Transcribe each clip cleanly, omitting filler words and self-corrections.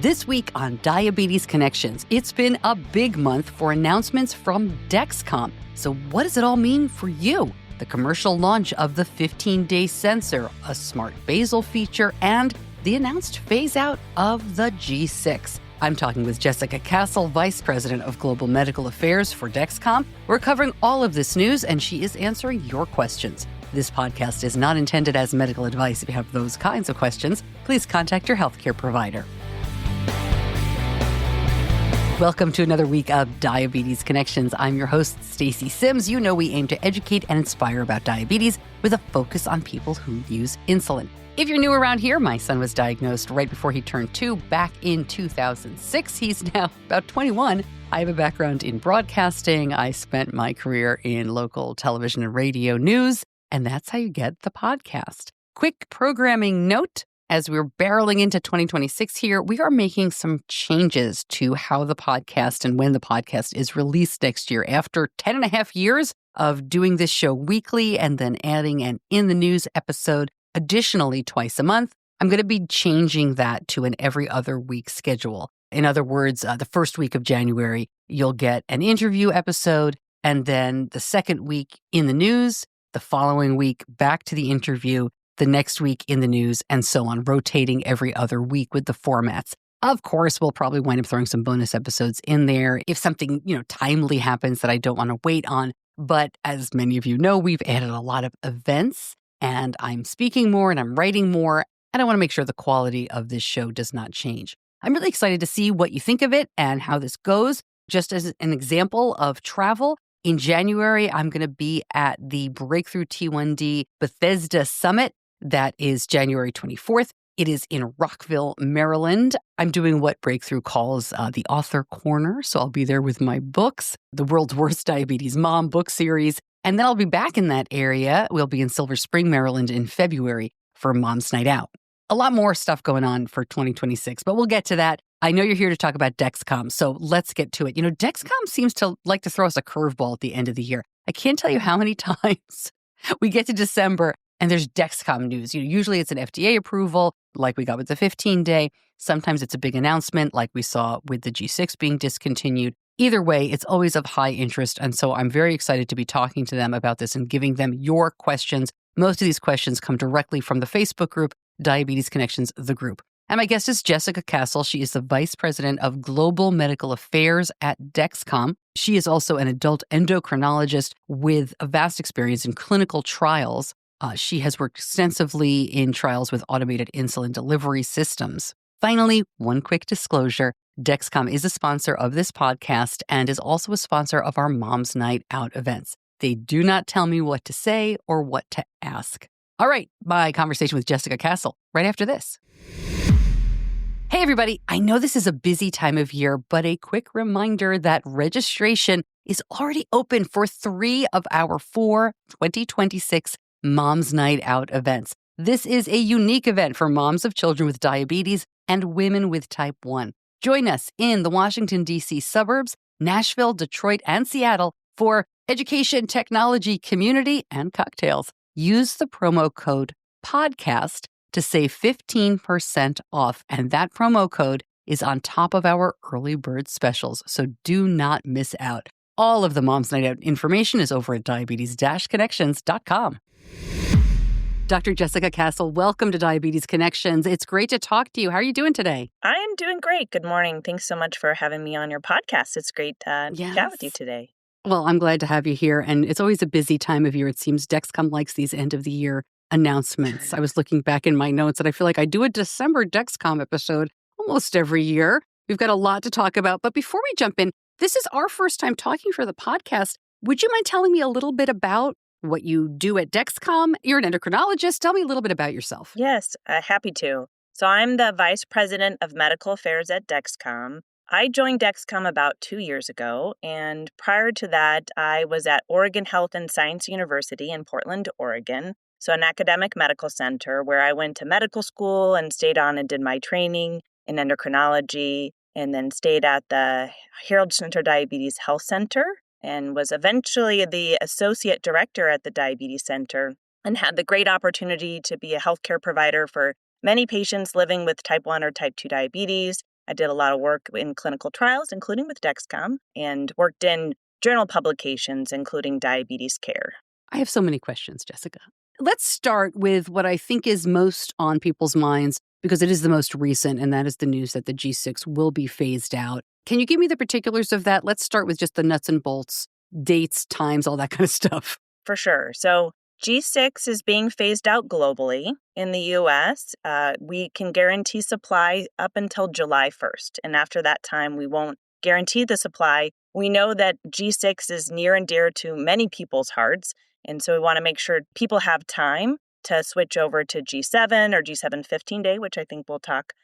This week on Diabetes Connections, it's been a big month for announcements from Dexcom. So what does it all mean for you? The commercial launch of the 15-day sensor, a smart basal feature, and the announced phase-out of the G6. I'm talking with Jessica Castle, Vice President of Global Medical Affairs for Dexcom. We're covering all of this news, and she is answering your questions. This podcast is not intended as medical advice. If you have those kinds of questions, please contact your healthcare provider. Welcome to another week of Diabetes Connections. I'm your host, Stacey Sims. You know we aim to educate and inspire about diabetes with a focus on people who use insulin. If you're new around here, my son was diagnosed right before he turned 2 back in 2006. He's now about 21. I have a background in broadcasting. I spent my career in local television and radio news, and that's how you get the podcast. Quick programming note. As we're barreling into 2026 here, we are making some changes to how the podcast and when the podcast is released next year. After 10 and a half years of doing this show weekly and then adding an In the News episode additionally twice a month, I'm going to be changing that to an every other week schedule. In other words, the first week of January, you'll get an interview episode, and then the second week in the news, the following week back to the interview, the next week in the news, and so on, rotating every other week with the formats. Of course, we'll probably wind up throwing some bonus episodes in there if something, timely happens that I don't want to wait on. But as many of you know, we've added a lot of events, and I'm speaking more and I'm writing more, and I want to make sure the quality of this show does not change. I'm really excited to see what you think of it and how this goes. Just as an example of travel, in January, I'm going to be at the Breakthrough T1D Bethesda Summit. That is January 24th. It is in Rockville, Maryland. I'm doing what Breakthrough calls the Author Corner. So I'll be there with my books, The World's Worst Diabetes Mom book series. And then I'll be back in that area. We'll be in Silver Spring, Maryland in February for Mom's Night Out. A lot more stuff going on for 2026, but we'll get to that. I know you're here to talk about Dexcom, so let's get to it. Dexcom seems to like to throw us a curveball at the end of the year. I can't tell you how many times we get to December and there's Dexcom news. Usually it's an FDA approval, like we got with the 15-day. Sometimes it's a big announcement, like we saw with the G6 being discontinued. Either way, it's always of high interest. And so I'm very excited to be talking to them about this and giving them your questions. Most of these questions come directly from the Facebook group, Diabetes Connections, the group. And my guest is Jessica Castle. She is the Vice President of Global Medical Affairs at Dexcom. She is also an adult endocrinologist with a vast experience in clinical trials. She has worked extensively in trials with automated insulin delivery systems. Finally, one quick disclosure. Dexcom is a sponsor of this podcast and is also a sponsor of our Mom's Night Out events. They do not tell me what to say or what to ask. All right, my conversation with Jessica Castle right after this. Hey, everybody. I know this is a busy time of year, but a quick reminder that registration is already open for 3 of our 4 2026 Mom's Night Out events. This is a unique event for moms of children with diabetes and women with type 1. Join us in the Washington, D.C. suburbs, Nashville, Detroit, and Seattle for education, technology, community, and cocktails. Use the promo code PODCAST to save 15% off, and that promo code is on top of our early bird specials, so do not miss out. All of the Mom's Night Out information is over at diabetes-connections.com. Dr. Jessica Castle, welcome to Diabetes Connections. It's great to talk to you. How are you doing today? I am doing great. Good morning. Thanks so much for having me on your podcast. It's great to chat with you today. Well, I'm glad to have you here. And it's always a busy time of year. It seems Dexcom likes these end of the year announcements. I was looking back in my notes and I feel like I do a December Dexcom episode almost every year. We've got a lot to talk about. But before we jump in, this is our first time talking for the podcast. Would you mind telling me a little bit about what you do at Dexcom? You're an endocrinologist. Tell me a little bit about yourself. Yes, happy to. So I'm the Vice President of Medical Affairs at Dexcom. I joined Dexcom about 2 years ago, and prior to that, I was at Oregon Health and Science University in Portland, Oregon, so an academic medical center where I went to medical school and stayed on and did my training in endocrinology, and then stayed at the Harold Center Diabetes Health Center and was eventually the associate director at the Diabetes Center and had the great opportunity to be a healthcare provider for many patients living with type 1 or type 2 diabetes I did a lot of work in clinical trials, including with Dexcom, and worked in journal publications, including Diabetes Care. I have so many questions, Jessica. Let's start with what I think is most on people's minds because it is the most recent, and that is the news that the G6 will be phased out. Can you give me the particulars of that? Let's start with just the nuts and bolts, dates, times, all that kind of stuff. For sure. So G6 is being phased out globally. In the US, we can guarantee supply up until July 1st. And after that time, we won't guarantee the supply. We know that G6 is near and dear to many people's hearts. And so we want to make sure people have time to switch over to G7 or G7 15-day, which I think we'll talk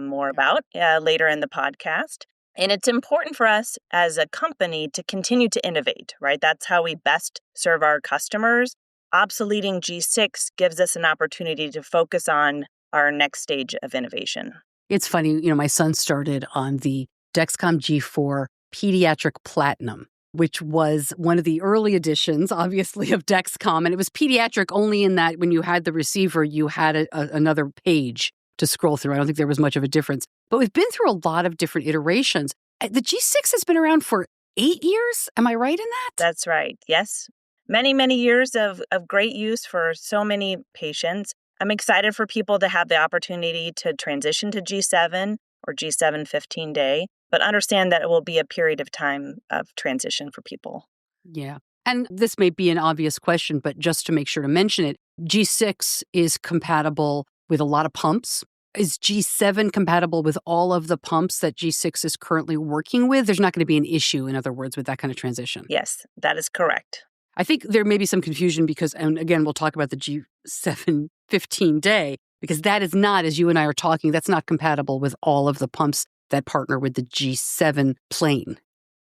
more about later in the podcast. And it's important for us as a company to continue to innovate, right? That's how we best serve our customers. Obsoleting G6 gives us an opportunity to focus on our next stage of innovation. It's funny, my son started on the Dexcom G4 Pediatric Platinum, which was one of the early editions, obviously, of Dexcom. And it was pediatric only in that when you had the receiver, you had another page to scroll through. I don't think there was much of a difference. But we've been through a lot of different iterations. The G6 has been around for 8 years. Am I right in that? That's right. Yes. Many, many years of great use for so many patients. I'm excited for people to have the opportunity to transition to G7 or G7 15-day, but understand that it will be a period of time of transition for people. Yeah. And this may be an obvious question, but just to make sure to mention it, G6 is compatible with a lot of pumps. Is G7 compatible with all of the pumps that G6 is currently working with? There's not going to be an issue, in other words, with that kind of transition. Yes, that is correct. I think there may be some confusion because, and again, we'll talk about the G7 15-day, because that is not, as you and I are talking, that's not compatible with all of the pumps that partner with the G7 plane.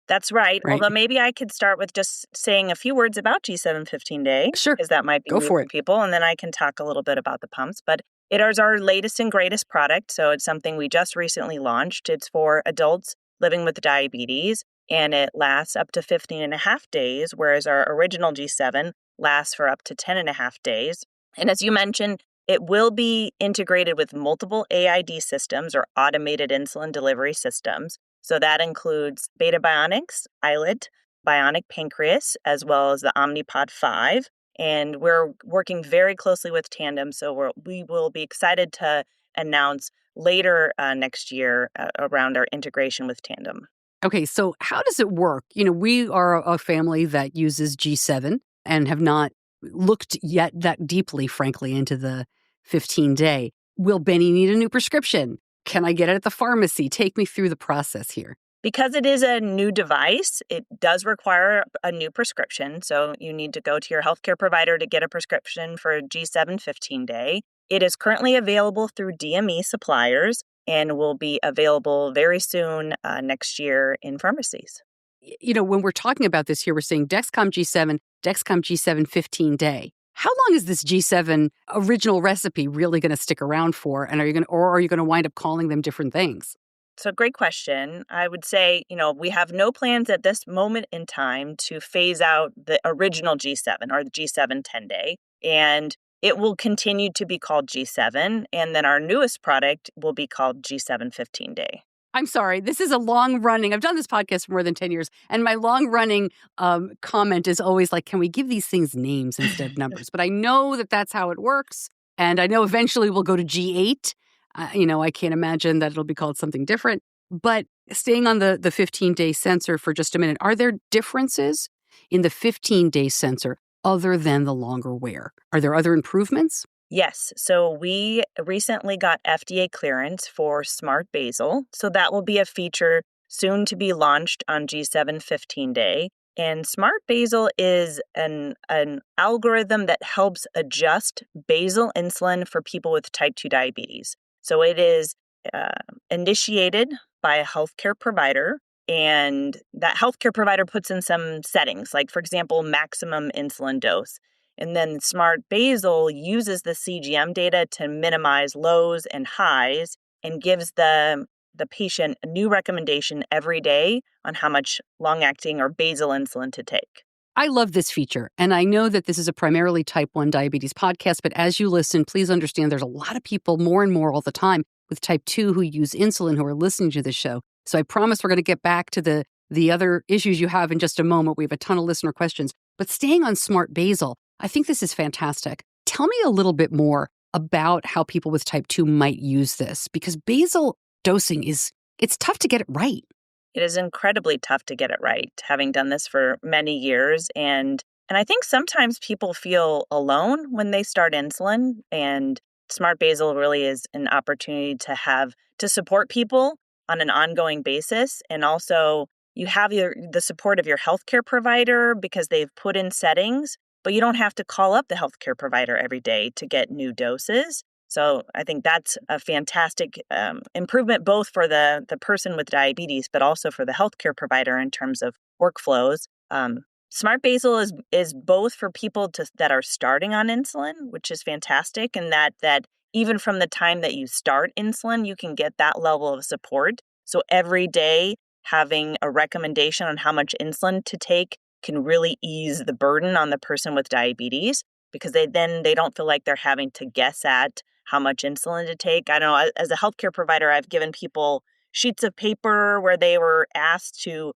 That's right. Although maybe I could start with just saying a few words about G7 15-day. Sure. Because that might be new for people, and then I can talk a little bit about the pumps. But it is our latest and greatest product, so it's something we just recently launched. It's for adults living with diabetes, and it lasts up to 15 and a half days, whereas our original G7 lasts for up to 10 and a half days. And as you mentioned, it will be integrated with multiple AID systems or automated insulin delivery systems. So that includes Beta Bionics, iLet, Bionic Pancreas, as well as the Omnipod 5. And we're working very closely with Tandem, so we will be excited to announce later next year around our integration with Tandem. Okay, so how does it work? We are a family that uses G7 and have not looked yet that deeply, frankly, into the 15-day. Will Benny need a new prescription? Can I get it at the pharmacy? Take me through the process here. Because it is a new device, it does require a new prescription. So you need to go to your healthcare provider to get a prescription for G7 15-day. It is currently available through DME suppliers and will be available very soon next year in pharmacies. When we're talking about this here, we're saying Dexcom G7, Dexcom G7 15-day. How long is this G7 original recipe really going to stick around for? And are you going to wind up calling them different things? So great question. I would say, we have no plans at this moment in time to phase out the original G7 or the G7 10-day. And it will continue to be called G7. And then our newest product will be called G7 15-day. I'm sorry. This is a long-running, I've done this podcast for more than 10 years, and my long-running comment is always like, can we give these things names instead of numbers? But I know that that's how it works, and I know eventually we'll go to G8. I can't imagine that it'll be called something different. But staying on the 15-day sensor for just a minute, are there differences in the 15-day sensor other than the longer wear? Are there other improvements? Yes. So we recently got FDA clearance for Smart Basal. So that will be a feature soon to be launched on G7 15-day. And Smart Basal is an algorithm that helps adjust basal insulin for people with type 2 diabetes. So it is initiated by a healthcare provider, and that healthcare provider puts in some settings, like, for example, maximum insulin dose. And then Smart Basal uses the CGM data to minimize lows and highs and gives the patient a new recommendation every day on how much long-acting or basal insulin to take. I love this feature, and I know that this is a primarily type 1 diabetes podcast, but as you listen, please understand there's a lot of people more and more all the time with type 2 who use insulin who are listening to this show. So I promise we're going to get back to the other issues you have in just a moment. We have a ton of listener questions. But staying on smart basal, I think this is fantastic. Tell me a little bit more about how people with type 2 might use this, because basal dosing it's tough to get it right. It is incredibly tough to get it right, having done this for many years. And I think sometimes people feel alone when they start insulin, and smart basal really is an opportunity to support people on an ongoing basis. And also you have the support of your healthcare provider because they've put in settings, but you don't have to call up the healthcare provider every day to get new doses. So I think that's a fantastic improvement, both for the person with diabetes, but also for the healthcare provider in terms of workflows. Smart basal is both for people that are starting on insulin, which is fantastic, and that even from the time that you start insulin, you can get that level of support. So every day having a recommendation on how much insulin to take can really ease the burden on the person with diabetes, because they don't feel like they're having to guess at how much insulin to take. I know as a healthcare provider, I've given people sheets of paper where they were asked to,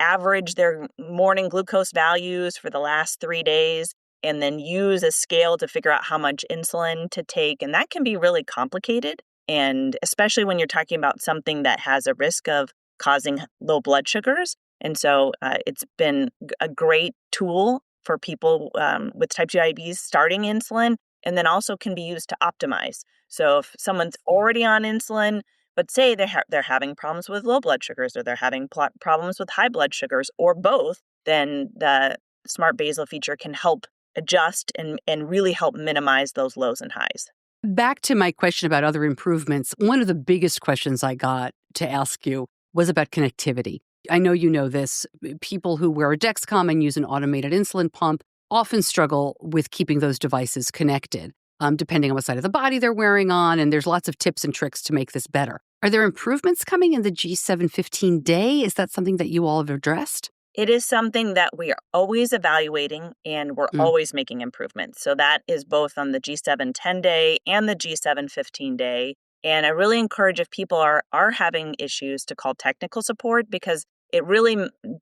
average their morning glucose values for the last 3 days and then use a scale to figure out how much insulin to take. And that can be really complicated. And especially when you're talking about something that has a risk of causing low blood sugars. And so it's been a great tool for people with type 2 diabetes starting insulin, and then also can be used to optimize. So if someone's already on insulin, but say they're having problems with low blood sugars, or they're having problems with high blood sugars, or both, then the smart basal feature can help adjust and really help minimize those lows and highs. Back to my question about other improvements, one of the biggest questions I got to ask you was about connectivity. I know you know this. People who wear a Dexcom and use an automated insulin pump often struggle with keeping those devices connected, depending on what side of the body they're wearing on, and there's lots of tips and tricks to make this better. Are there improvements coming in the G7 15-day? Is that something that you all have addressed? It is something that we are always evaluating, and we're always making improvements. So that is both on the G7 10-day and the G7 15-day. And I really encourage, if people are having issues, to call technical support, because it really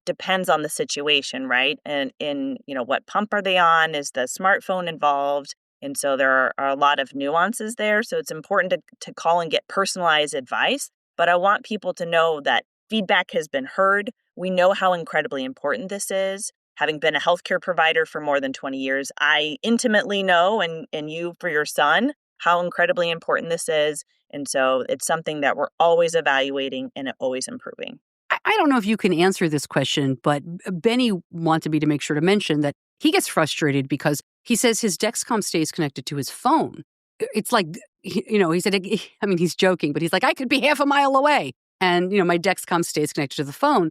depends on the situation, right? And in what pump are they on? Is the smartphone involved? And so there are a lot of nuances there. So it's important to call and get personalized advice. But I want people to know that feedback has been heard. We know how incredibly important this is. Having been a healthcare provider for more than 20 years, I intimately know, and you for your son, how incredibly important this is. And so it's something that we're always evaluating and always improving. I don't know if you can answer this question, but Benny wanted me to make sure to mention that he gets frustrated because he says his Dexcom stays connected to his phone. It's like, he said, I mean, he's joking, but he's like, I could be half a mile away. And, my Dexcom stays connected to the phone,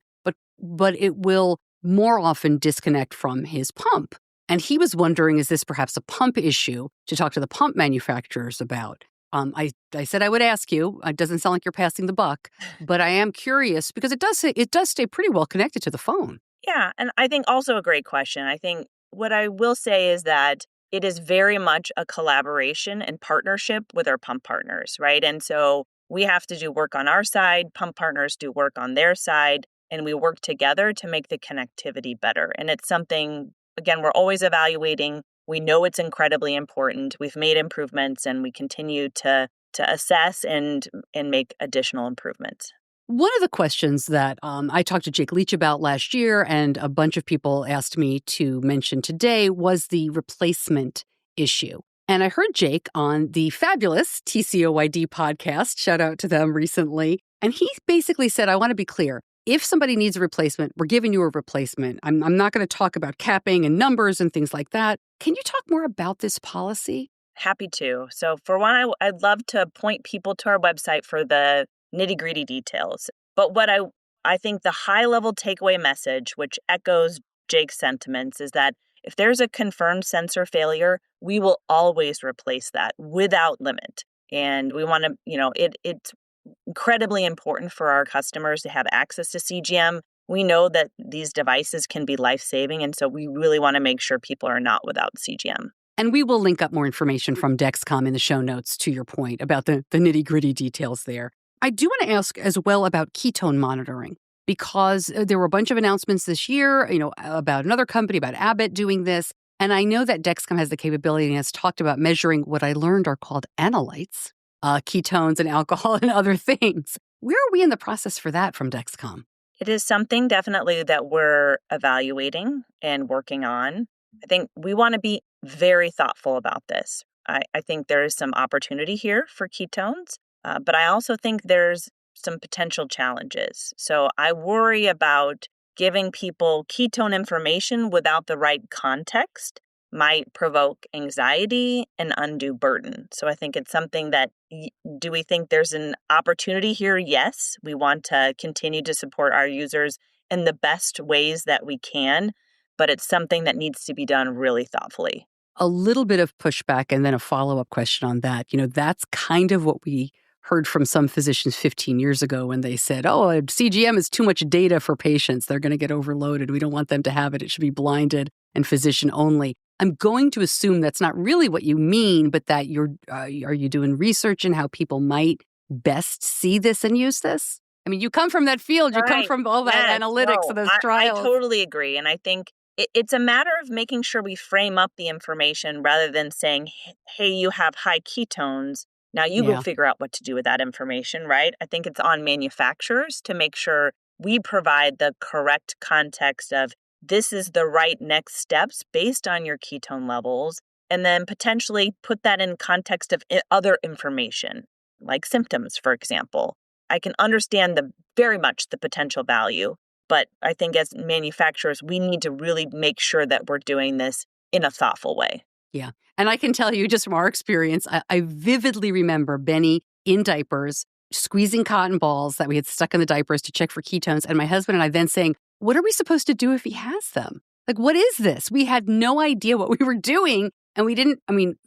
but it will more often disconnect from his pump. And he was wondering, is this perhaps a pump issue to talk to the pump manufacturers about? I said I would ask you. It doesn't sound like you're passing the buck, but I am curious because it does stay pretty well connected to the phone. Yeah, and I think also a great question. I think what I will say is that it is very much a collaboration and partnership with our pump partners, right? And so we have to do work on our side, pump partners do work on their side, and we work together to make the connectivity better. And it's something, again, we're always evaluating. We know it's incredibly important. We've made improvements, and we continue to assess and make additional improvements. One of the questions that I talked to Jake Leach about last year, and a bunch of people asked me to mention today, was the replacement issue. And I heard Jake on the fabulous TCOYD podcast, shout out to them recently, and he basically said, I want to be clear. If somebody needs a replacement, we're giving you a replacement. I'm not going to talk about capping and numbers and things like that. Can you talk more about this policy? Happy to. So for one, I'd love to point people to our website for the nitty-gritty details. But what I think the high-level takeaway message, which echoes Jake's sentiments, is that if there's a confirmed sensor failure, we will always replace that without limit. And we want to, it's incredibly important for our customers to have access to CGM. We know that these devices can be life-saving, and so we really want to make sure people are not without CGM. And we will link up more information from Dexcom in the show notes, to your point about the nitty-gritty details there. I do want to ask as well about ketone monitoring, because there were a bunch of announcements this year, about another company, about Abbott doing this. And I know that Dexcom has the capability and has talked about measuring what I learned are called analytes, ketones and alcohol and other things. Where are we in the process for that from Dexcom? It is something definitely that we're evaluating and working on. I think we want to be very thoughtful about this. I think there is some opportunity here for ketones, but I also think there's some potential challenges. So I worry about giving people ketone information without the right context might provoke anxiety and undue burden. So I think it's something that, do we think there's an opportunity here? Yes. We want to continue to support our users in the best ways that we can, but it's something that needs to be done really thoughtfully. A little bit of pushback and then a follow-up question on that. That's kind of what we heard from some physicians 15 years ago when they said, CGM is too much data for patients. They're going to get overloaded. We don't want them to have it. It should be blinded and physician only. I'm going to assume that's not really what you mean, but that are you doing research in how people might best see this and use this? I mean, you come from that field. You come from all that analytics of those trials. I totally agree. And I think it's a matter of making sure we frame up the information rather than saying, hey, you have high ketones. Now you go figure out what to do with that information, right? I think it's on manufacturers to make sure we provide the correct context of this is the right next steps based on your ketone levels, and then potentially put that in context of other information, like symptoms, for example. I can understand very much the potential value, but I think as manufacturers, we need to really make sure that we're doing this in a thoughtful way. Yeah. And I can tell you just from our experience, I vividly remember Benny in diapers, squeezing cotton balls that we had stuck in the diapers to check for ketones. And my husband and I then saying, what are we supposed to do if he has them? Like, what is this? We had no idea what we were doing. And we didn't,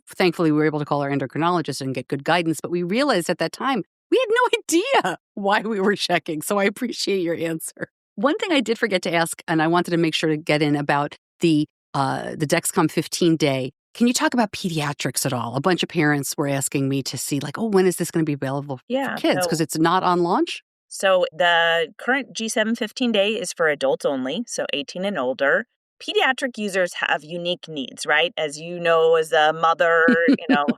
thankfully we were able to call our endocrinologist and get good guidance. But we realized at that time, we had no idea why we were checking. So I appreciate your answer. One thing I did forget to ask, and I wanted to make sure to get in about the Dexcom 15-day. Can you talk about pediatrics at all? A bunch of parents were asking me to see, when is this going to be available for kids? Because it's not on launch. So the current G7 15-day is for adults only, so 18 and older. Pediatric users have unique needs, right? As you know, as a mother,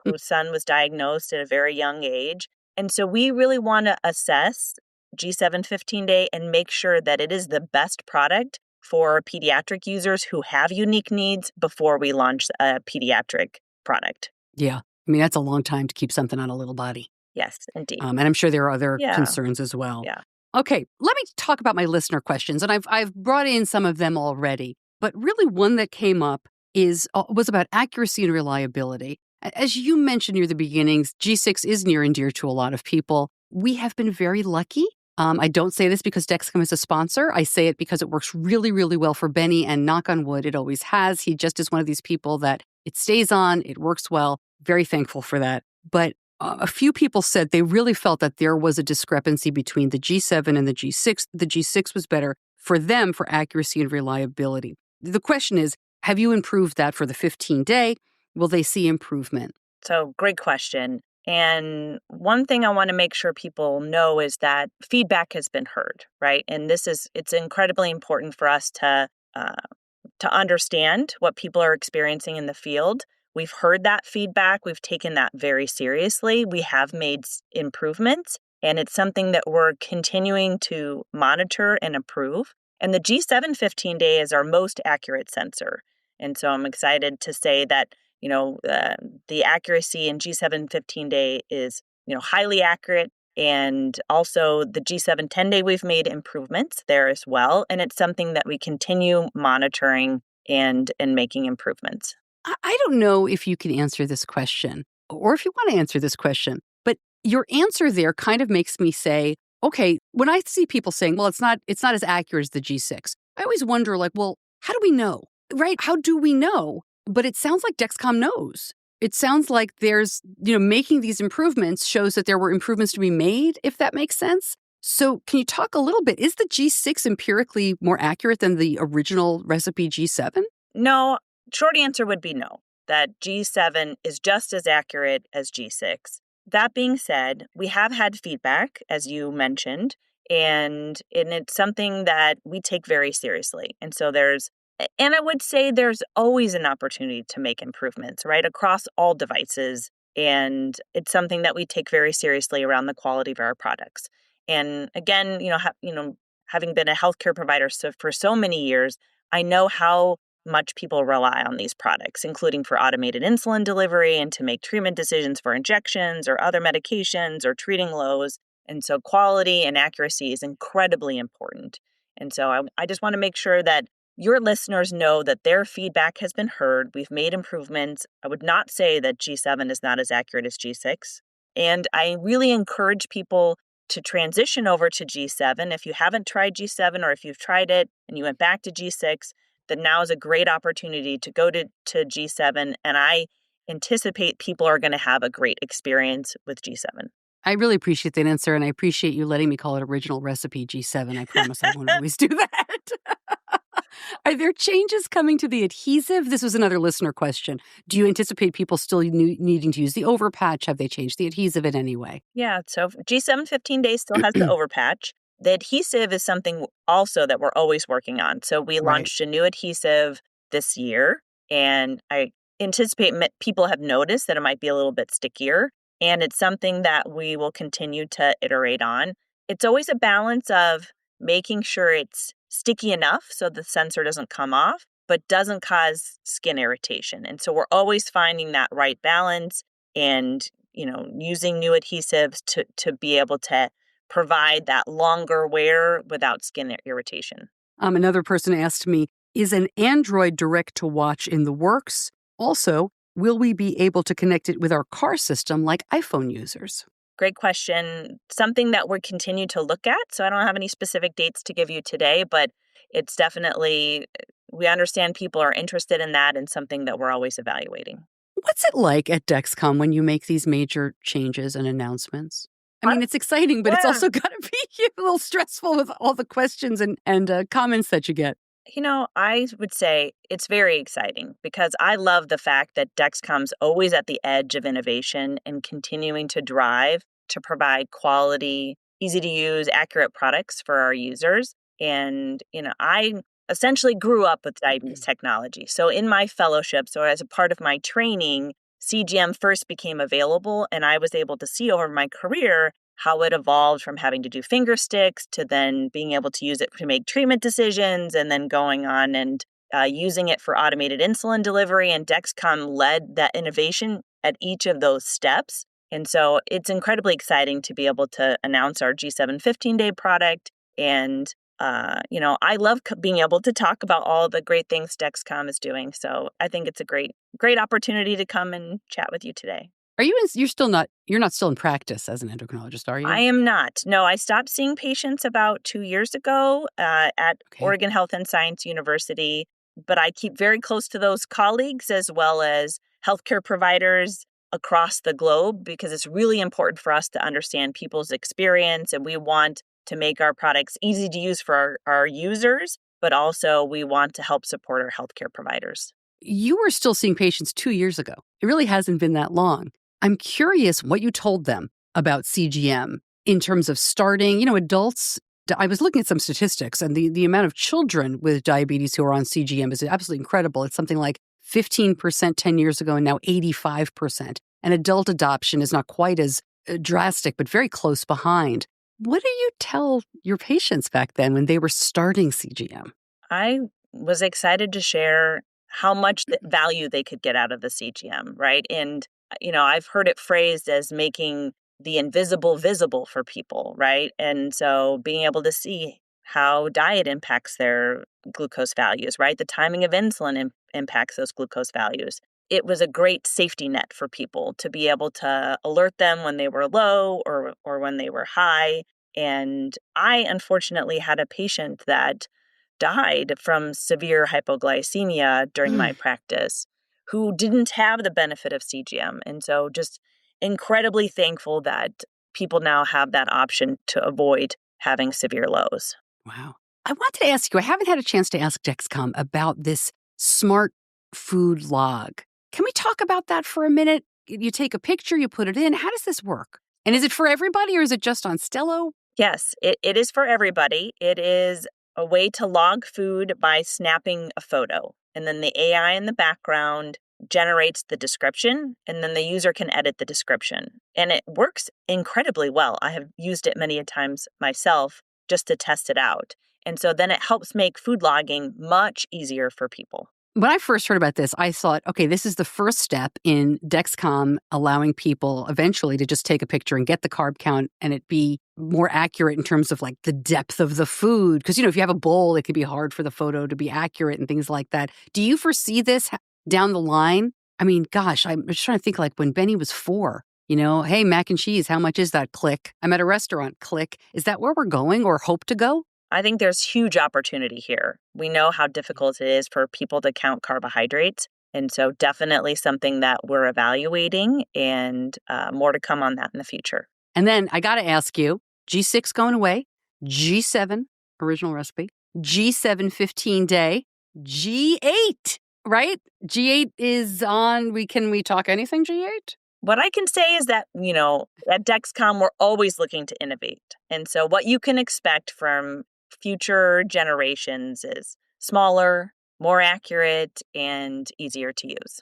whose son was diagnosed at a very young age. And so we really want to assess G7 15-day and make sure that it is the best product for pediatric users who have unique needs before we launch a pediatric product. Yeah. That's a long time to keep something on a little body. Yes, indeed. And I'm sure there are other concerns as well. Yeah. Okay, let me talk about my listener questions. And I've brought in some of them already. But really one that came up was about accuracy and reliability. As you mentioned near the beginnings, G6 is near and dear to a lot of people. We have been very lucky. I don't say this because Dexcom is a sponsor. I say it because it works really, really well for Benny, and knock on wood, it always has. He just is one of these people that it stays on, it works well. Very thankful for that. But a few people said they really felt that there was a discrepancy between the G7 and the G6. The G6 was better for them for accuracy and reliability. The question is, have you improved that for the 15-day? Will they see improvement? So great question. And one thing I want to make sure people know is that feedback has been heard, right? And it's incredibly important for us to understand what people are experiencing in the field. We've heard that feedback. We've taken that very seriously. We have made improvements, and it's something that we're continuing to monitor and improve. And the G7 15-day is our most accurate sensor. And so I'm excited to say that the accuracy in G7 15-day is, highly accurate. And also the G7 10-day, we've made improvements there as well. And it's something that we continue monitoring and making improvements. I don't know if you can answer this question or if you want to answer this question, but your answer there kind of makes me say, okay, when I see people saying, well, it's not as accurate as the G6, I always wonder, how do we know, right? How do we know? But it sounds like Dexcom knows. It sounds like there's, making these improvements shows that there were improvements to be made, if that makes sense. So can you talk a little bit? Is the G6 empirically more accurate than the original recipe G7? No, short answer would be no. that G7 is just as accurate as G6. That being said, we have had feedback, as you mentioned, and it's something that we take very seriously. And I would say there's always an opportunity to make improvements, right, across all devices. And it's something that we take very seriously around the quality of our products. And again, having been a healthcare provider for so many years, I know how much people rely on these products, including for automated insulin delivery and to make treatment decisions for injections or other medications or treating lows. And so quality and accuracy is incredibly important. And so I just want to make sure that your listeners know that their feedback has been heard. We've made improvements. I would not say that G7 is not as accurate as G6. And I really encourage people to transition over to G7. If you haven't tried G7 or if you've tried it and you went back to G6, then now is a great opportunity to go to G7. And I anticipate people are going to have a great experience with G7. I really appreciate that answer, and I appreciate you letting me call it original recipe G7. I promise I won't always do that. Are there changes coming to the adhesive? This was another listener question. Do you anticipate people still needing to use the overpatch? Have they changed the adhesive in any way? Yeah, so G7 15 days still has the overpatch. The adhesive is something also that we're always working on. So we launched a new adhesive this year, and I anticipate people have noticed that it might be a little bit stickier, and it's something that we will continue to iterate on. It's always a balance of making sure it's sticky enough so the sensor doesn't come off, but doesn't cause skin irritation. And so we're always finding that right balance and, using new adhesives to be able to provide that longer wear without skin irritation. Another person asked me, is an Android direct-to-watch in the works? Also, will we be able to connect it with our car system like iPhone users? Great question. Something that we're continue to look at. So I don't have any specific dates to give you today, but it's definitely, we understand people are interested in that and something that we're always evaluating. What's it like at Dexcom when you make these major changes and announcements? I mean, it's exciting, but it's also got to be a little stressful with all the questions and comments that you get. I would say it's very exciting because I love the fact that Dexcom's always at the edge of innovation and continuing to drive to provide quality, easy to use, accurate products for our users. And, I essentially grew up with diabetes technology. So in my fellowship, so as a part of my training, CGM first became available, and I was able to see over my career how it evolved from having to do finger sticks to then being able to use it to make treatment decisions and then going on and using it for automated insulin delivery. And Dexcom led that innovation at each of those steps. And so it's incredibly exciting to be able to announce our G7 15-day product. And, I love being able to talk about all the great things Dexcom is doing. So I think it's a great opportunity to come and chat with you today. You're not still in practice as an endocrinologist, are you? I am not. No, I stopped seeing patients about 2 years ago at Oregon Health and Science University, but I keep very close to those colleagues as well as healthcare providers across the globe because it's really important for us to understand people's experience, and we want to make our products easy to use for our users, but also we want to help support our healthcare providers. You were still seeing patients 2 years ago. It really hasn't been that long. I'm curious what you told them about CGM in terms of starting, adults. I was looking at some statistics, and the amount of children with diabetes who are on CGM is absolutely incredible. It's something like 15% 10 years ago and now 85%. And adult adoption is not quite as drastic, but very close behind. What do you tell your patients back then when they were starting CGM? I was excited to share how much value they could get out of the CGM, right? And, I've heard it phrased as making the invisible visible for people, right? And so being able to see how diet impacts their glucose values, right? The timing of insulin impacts those glucose values. It was a great safety net for people to be able to alert them when they were low or when they were high. And I unfortunately had a patient that died from severe hypoglycemia during my practice who didn't have the benefit of CGM. And so just incredibly thankful that people now have that option to avoid having severe lows. Wow. I wanted to ask you, I haven't had a chance to ask Dexcom about this smart food log. Can we talk about that for a minute? You take a picture, you put it in. How does this work? And is it for everybody or is it just on Stelo? Yes, it is for everybody. It is a way to log food by snapping a photo. And then the AI in the background generates the description, and then the user can edit the description. And it works incredibly well. I have used it many a times myself just to test it out. And so then it helps make food logging much easier for people. When I first heard about this, I thought, okay, this is the first step in Dexcom allowing people eventually to just take a picture and get the carb count and it be more accurate in terms of like the depth of the food. Because, if you have a bowl, it could be hard for the photo to be accurate and things like that. Do you foresee this down the line? I mean, gosh, I'm just trying to think like when Benny was 4, hey, mac and cheese, how much is that? Click. I'm at a restaurant. Click. Is that where we're going or hope to go? I think there's huge opportunity here. We know how difficult it is for people to count carbohydrates. And so definitely something that we're evaluating and more to come on that in the future. And then I got to ask you, G6 going away, G7, original recipe, G7 15-day, G8, right? G8 is on, can we talk anything G8? What I can say is that, at Dexcom, we're always looking to innovate. And so what you can expect from future generations is smaller, more accurate, and easier to use.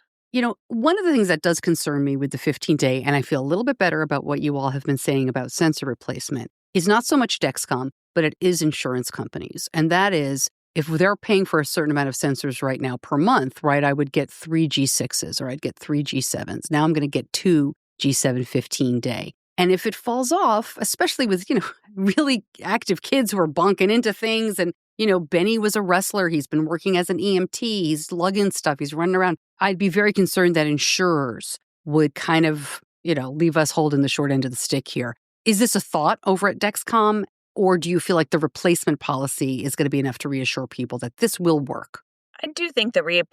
One of the things that does concern me with the 15-day, and I feel a little bit better about what you all have been saying about sensor replacement, is not so much Dexcom, but it is insurance companies. And that is, if they're paying for a certain amount of sensors right now per month, right, I would get 3 G6s or I'd get 3 G7s. Now I'm going to get 2 G7 15-day. And if it falls off, especially with, really active kids who are bonking into things and, Benny was a wrestler. He's been working as an EMT. He's lugging stuff. He's running around. I'd be very concerned that insurers would kind of, leave us holding the short end of the stick here. Is this a thought over at Dexcom? Or do you feel like the replacement policy is going to be enough to reassure people that this will work? I do think the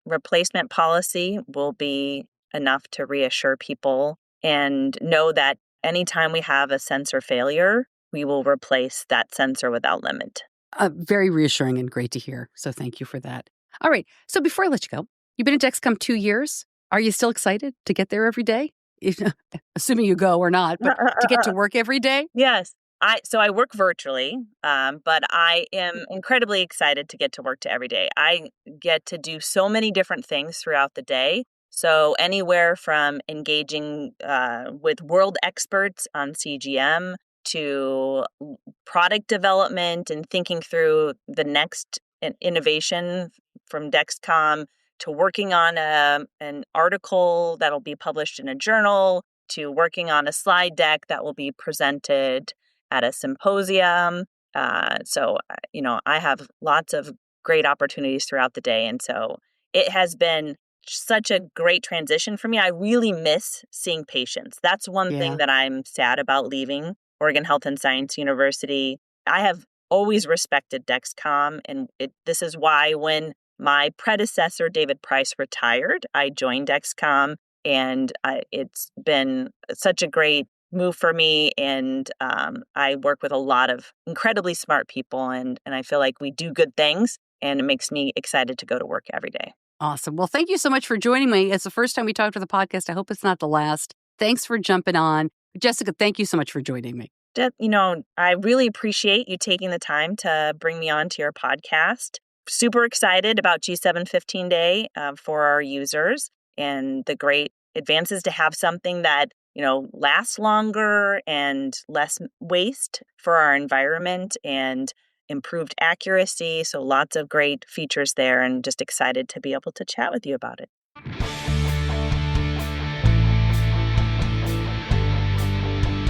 replacement policy will be enough to reassure people and know that anytime we have a sensor failure, we will replace that sensor without limit. Very reassuring and great to hear. So thank you for that. All right. So before I let you go, you've been at Dexcom 2 years. Are you still excited to get there every day? Assuming you go or not, but to get to work every day? Yes. So I work virtually, but I am incredibly excited to get to work every day. I get to do so many different things throughout the day. So anywhere from engaging with world experts on CGM to product development and thinking through the next innovation from Dexcom to working on an article that'll be published in a journal to working on a slide deck that will be presented at a symposium. So I have lots of great opportunities throughout the day. And so it has been such a great transition for me. I really miss seeing patients. That's one thing that I'm sad about leaving Oregon Health and Science University. I have always respected Dexcom. And this is why when my predecessor, David Price, retired, I joined Dexcom. And it's been such a great move for me. And I work with a lot of incredibly smart people. And I feel like we do good things. And it makes me excited to go to work every day. Awesome. Well, thank you so much for joining me. It's the first time we talked for the podcast. I hope it's not the last. Thanks for jumping on. Jessica, thank you so much for joining me. I really appreciate you taking the time to bring me on to your podcast. Super excited about G7 15-day for our users and the great advances to have something that, lasts longer and less waste for our environment and improved accuracy. So lots of great features there and just excited to be able to chat with you about it.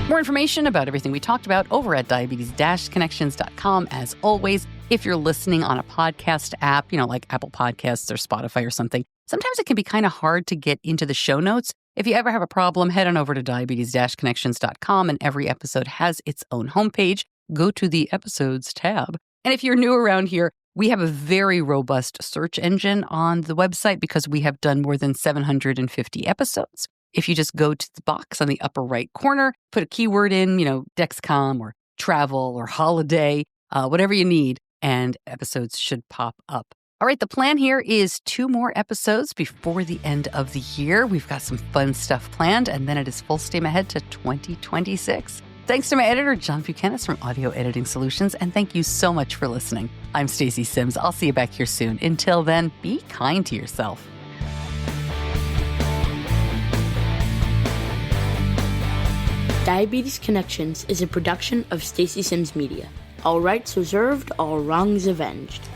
More information about everything we talked about over at diabetes-connections.com. As always, if you're listening on a podcast app, like Apple Podcasts or Spotify or something, sometimes it can be kind of hard to get into the show notes. If you ever have a problem, head on over to diabetes-connections.com, and every episode has its own homepage. Go to the episodes tab. And if you're new around here, we have a very robust search engine on the website because we have done more than 750 episodes. If you just go to the box on the upper right corner, put a keyword in, Dexcom or travel or holiday, whatever you need, and episodes should pop up. All right, the plan here is 2 more episodes before the end of the year. We've got some fun stuff planned, and then it is full steam ahead to 2026. Thanks to my editor, John Buchanan from Audio Editing Solutions, and thank you so much for listening. I'm Stacey Sims. I'll see you back here soon. Until then, be kind to yourself. Diabetes Connections is a production of Stacey Sims Media. All rights reserved, all wrongs avenged.